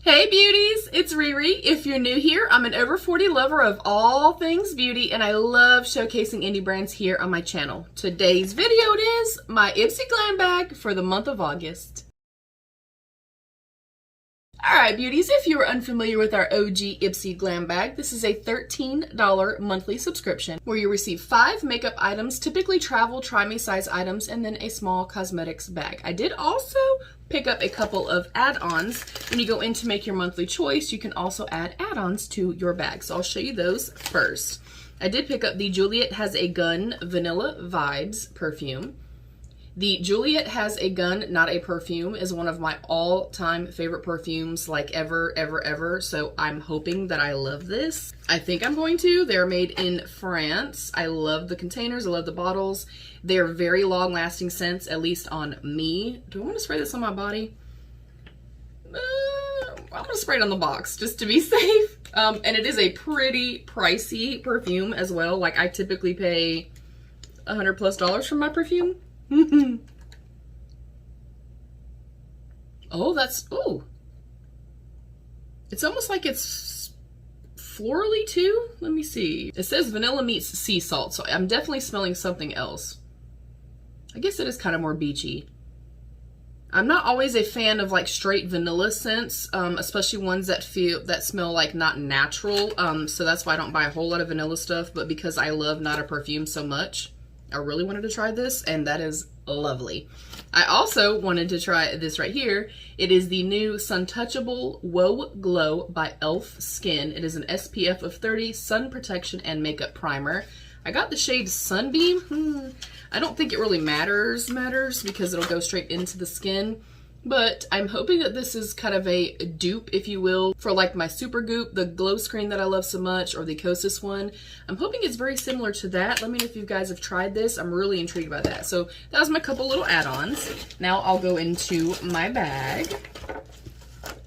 Hey beauties, it's Riri. If you're new here, I'm an over 40 lover of all things beauty and I love showcasing indie brands here on my channel. Today's video is my Ipsy Glam bag for the month of August. Alright beauties, if you are unfamiliar with our OG Ipsy Glam bag, this is a $13 monthly subscription where you receive 5 makeup items, typically travel try-me size items, and then a small cosmetics bag. I did also pick up a couple of add-ons. When you go in to make your monthly choice, you can also add add-ons to your bag. So I'll show you those first. I did pick up the Juliet Has a Gun Vanilla Vibes perfume. The Juliet Has a Gun, Not a Perfume is one of my all-time favorite perfumes, like ever. So I'm hoping that I love this. I think I'm going to. They're made in France. I love the containers. I love the bottles. They're very long-lasting scents, at least on me. Do I want to spray this on my body? I'm going to spray it on the box just to be safe. And it is a pretty pricey perfume as well. Like I typically pay $100+ for my perfume. Oh, it's almost like it's florally too. Let me see. It says vanilla meets sea salt, so I'm definitely smelling something else. I guess it is kind of more beachy. I'm not always a fan of like straight vanilla scents, especially ones that smell like not natural. So that's why I don't buy a whole lot of vanilla stuff, but because I love Not a Perfume so much, I really wanted to try this, and that is lovely. I also wanted to try this right here. It is the new Suntouchable Whoa Glow by e.l.f. Skin. It is an SPF of 30 sun protection and makeup primer. I got the shade Sunbeam. I don't think it really matters because it'll go straight into the skin. But I'm hoping that this is kind of a dupe, if you will, for like my Super Goop, the glow screen that I love so much, or the Kosas one. I'm hoping it's very similar to that. Let me know if you guys have tried this. I'm really intrigued by that. So that was my couple little add-ons. Now I'll go into my bag.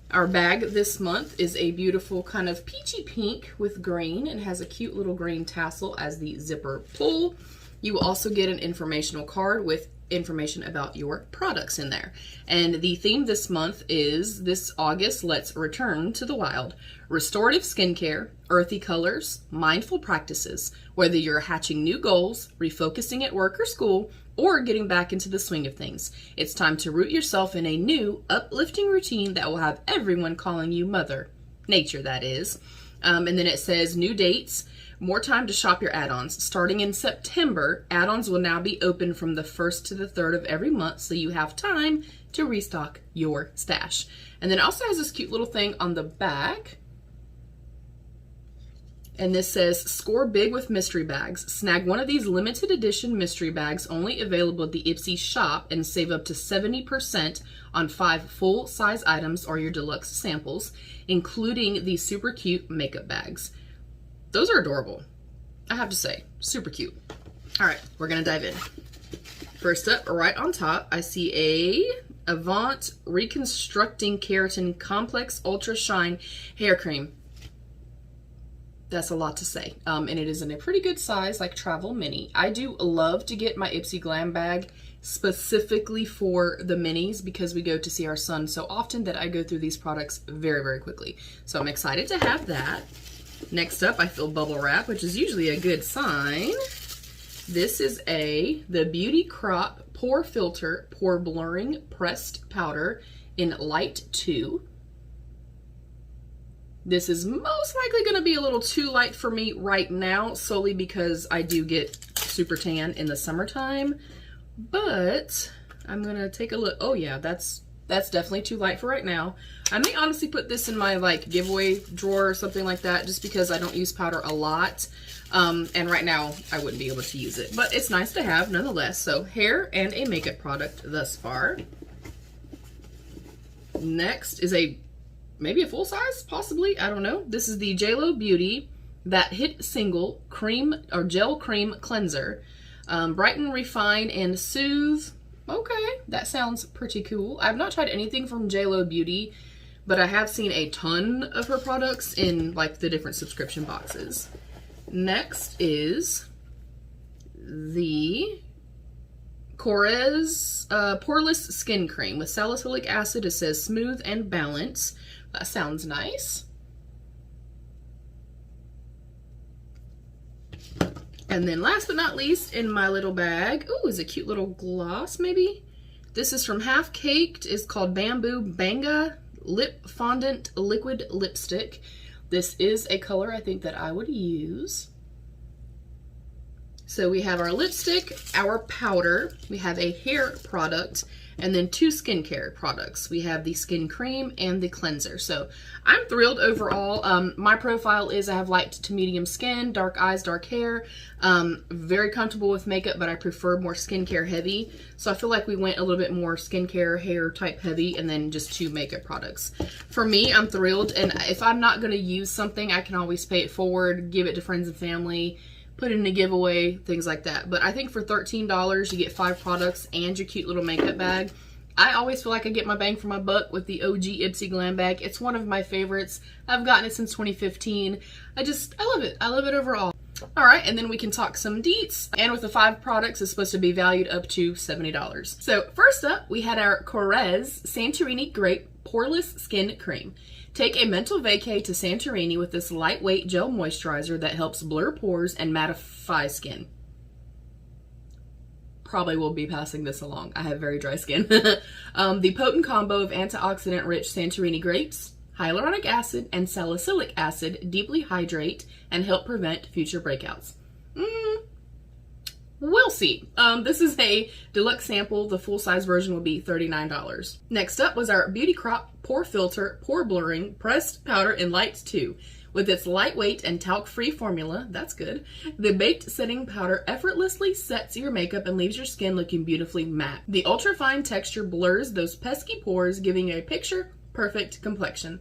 Our bag this month is a beautiful kind of peachy pink with green and has a cute little green tassel as the zipper pull. You will also get an informational card with information about your products in there. And the theme this month is, this August, let's return to the wild. Restorative skincare, earthy colors, mindful practices. Whether you're hatching new goals, refocusing at work or school, or getting back into the swing of things, it's time to root yourself in a new, uplifting routine that will have everyone calling you Mother Nature, that is. And then it says new dates. More time to shop your add-ons. Starting in September, add-ons will now be open from the 1st to the 3rd of every month, so you have time to restock your stash. And then it also has this cute little thing on the back. And this says, score big with mystery bags. Snag one of these limited edition mystery bags only available at the Ipsy shop and save up to 70% on 5 full-size items or your deluxe samples, including these super cute makeup bags. Those are adorable, I have to say. Super cute. All right, we're gonna dive in. First up, right on top, I see a Avant Reconstructing Keratin Complex Ultra Shine Hair Cream. That's a lot to say. And it is in a pretty good size, like travel mini. I do love to get my Ipsy Glam bag specifically for the minis because we go to see our son so often that I go through these products very quickly. So I'm excited to have that. Next up, I feel bubble wrap, which is usually a good sign. This is the Beauty Crop Pore Filter Pore Blurring Pressed Powder in Light 2. This is most likely going to be a little too light for me right now, solely because I do get super tan in the summertime. But I'm going to take a look. Oh yeah, that's definitely too light for right now. I may honestly put this in my like giveaway drawer or something like that, just because I don't use powder a lot. And right now I wouldn't be able to use it, but it's nice to have nonetheless. So hair and a makeup product thus far. Next is maybe a full size, possibly, I don't know. This is the JLo Beauty That Hit Single Cream or Gel Cream Cleanser. Brighten, refine, and soothe. Okay, that sounds pretty cool. I've not tried anything from JLo Beauty, but I have seen a ton of her products in like the different subscription boxes. Next is the Korres Poreless Skin Cream with salicylic acid. It says smooth and balance That sounds nice. And then last but not least, in my little bag, ooh, is a cute little gloss maybe? This is from Half Caked. It's called Bamboo Banga Lip Fondant Liquid Lipstick. This is a color I think that I would use. So we have our lipstick, our powder, we have a hair product, and then 2 skincare products. We have the skin cream and the cleanser. So I'm thrilled overall. My profile is I have light to medium skin, dark eyes, dark hair. Very comfortable with makeup, but I prefer more skincare heavy. So I feel like we went a little bit more skincare, hair type heavy, and then just 2 makeup products. For me, I'm thrilled. And if I'm not gonna use something, I can always pay it forward, give it to friends and family, put it in a giveaway, things like that. But I think for $13, you get 5 products and your cute little makeup bag. I always feel like I get my bang for my buck with the OG Ipsy Glam bag. It's one of my favorites. I've gotten it since 2015. I love it. I love it overall. All right, and then we can talk some deets. And with the 5 products, it's supposed to be valued up to $70. So first up, we had our Korres Santorini Grape Poreless Skin Cream. Take a mental vacay to Santorini with this lightweight gel moisturizer that helps blur pores and mattify skin. Probably will be passing this along. I have very dry skin. The potent combo of antioxidant-rich Santorini grapes, hyaluronic acid, and salicylic acid deeply hydrate and help prevent future breakouts. We'll see. This is a deluxe sample. The full-size version will be $39. Next up was our Beauty Crop Pore Filter Pore Blurring Pressed Powder in Light 2. With its lightweight and talc-free formula, that's good, the baked setting powder effortlessly sets your makeup and leaves your skin looking beautifully matte. The ultra-fine texture blurs those pesky pores, giving a picture-perfect complexion.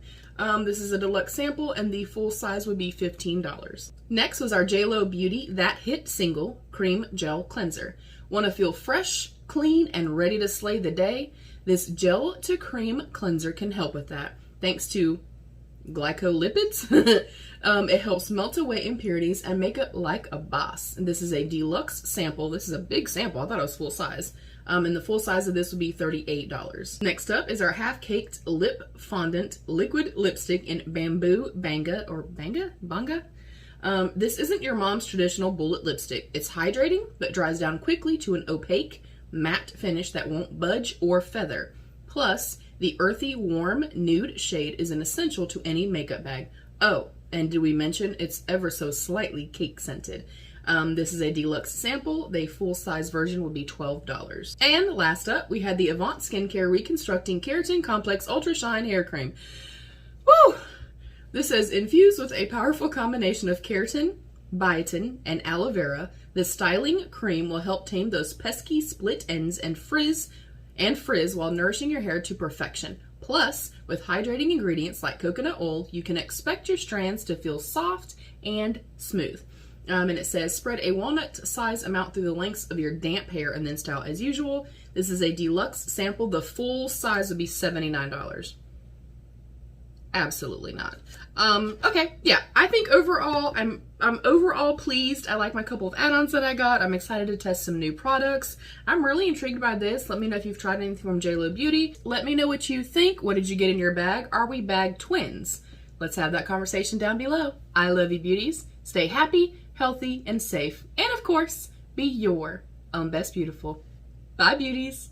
This is a deluxe sample, and the full size would be $15. Next was our JLo Beauty That Hit Single Cream Gel Cleanser. Want to feel fresh, clean, and ready to slay the day? This gel to cream cleanser can help with that. Thanks to glycolipids, it helps melt away impurities and make it like a boss. And this is a deluxe sample. This is a big sample. I thought it was full size. And the full size of this would be $38. Next up is our Half Caked Lip Fondant Liquid Lipstick in Bamboo Banga, or Banga? This isn't your mom's traditional bullet lipstick. It's hydrating, but dries down quickly to an opaque, matte finish that won't budge or feather. Plus, the earthy, warm, nude shade is an essential to any makeup bag. Oh, and did we mention it's ever so slightly cake scented? This is a deluxe sample. The full-size version will be $12. And last up, we had the Avant Skincare Reconstructing Keratin Complex Ultra Shine Hair Cream. Woo! This says, infused with a powerful combination of keratin, biotin, and aloe vera, this styling cream will help tame those pesky split ends and frizz while nourishing your hair to perfection. Plus, with hydrating ingredients like coconut oil, you can expect your strands to feel soft and smooth. And it says, spread a walnut-size amount through the lengths of your damp hair and then style as usual. This is a deluxe sample. The full size would be $79. Absolutely not. Okay, yeah, I think overall, I'm overall pleased. I like my couple of add-ons that I got. I'm excited to test some new products. I'm really intrigued by this. Let me know if you've tried anything from JLo Beauty. Let me know what you think. What did you get in your bag? Are we bag twins? Let's have that conversation down below. I love you, beauties. Stay happy, healthy, and safe. And of course, be your own best beautiful. Bye, beauties.